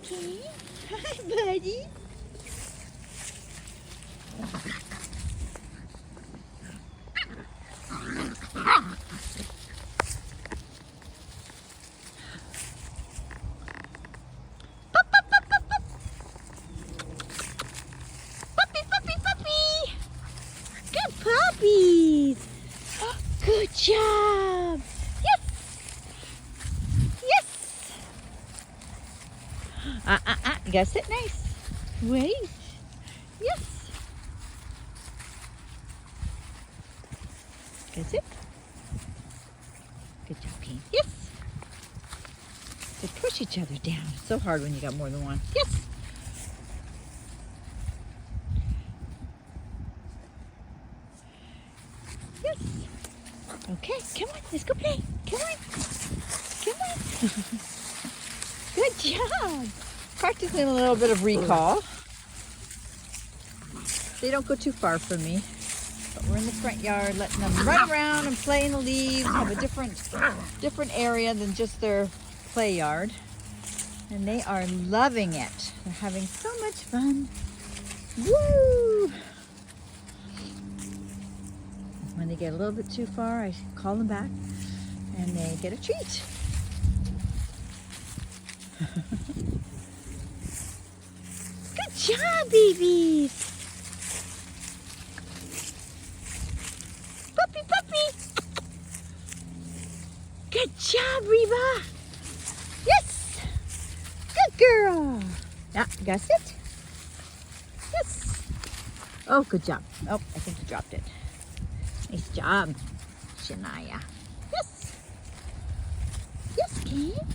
Okay. Hi, buddy. Puppy. Good puppies. Oh, good job. Yes. Yes. You gotta sit nice. Wait. Yes. Good sit. Good job, Kane. Yes. They push each other down. It's so hard when you got more than one. Yes. Yes. Okay, come on, let's go play. Come on. Come on. Good job. Practicing a little bit of recall. They don't go too far from me. But we're in the front yard letting them run around and play in the leaves, have a different area than just their play yard. And they are loving it. They're having so much fun. Woo! When they get a little bit too far, I call them back and they get a treat. Good job, babies! Puppy! Good job, Reba! Yes! Good girl! Yeah, you gotta sit. Yes! Oh, good job. Oh, I think you dropped it. Nice job, Shania. Yes. Yes, Kane.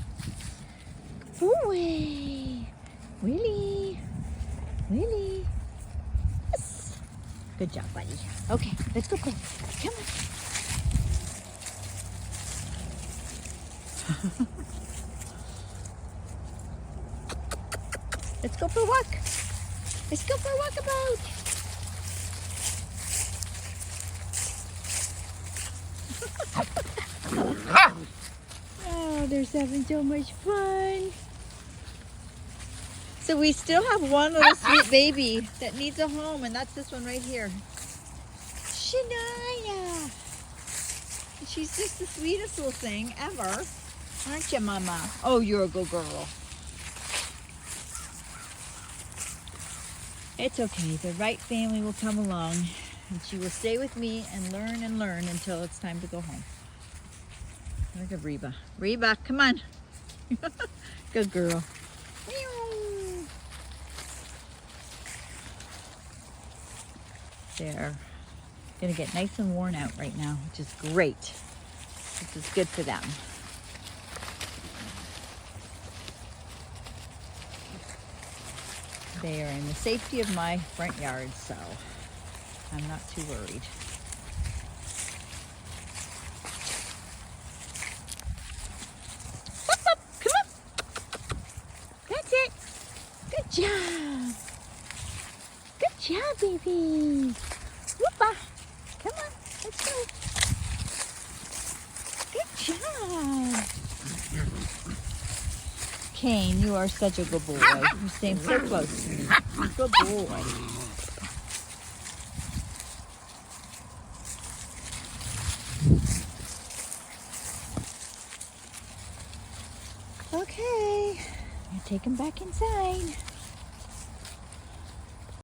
Good boy. Willie. Yes. Good job, buddy. Okay, let's go play. Come on. Let's go for a walk. Let's go for a walkabout. Oh, they're having so much fun. So we still have one little sweet baby that needs a home, and that's this one right here. Shania. She's just the sweetest little thing ever. Aren't you, Mama? Oh, you're a good girl. It's okay. The right family will come along, and she will stay with me and learn until it's time to go home. Look at Reba. Reba, come on. Good girl. They're gonna get nice and worn out right now, which is great. This is good for them. They are in the safety of my front yard, so I'm not too worried. Come on. That's it. Good job. Good job, baby. Whoopa. Come on, let's go. Good job. Kane, you are such a good boy. You're staying so close to me. Good boy. Okay, I'm gonna take him back inside.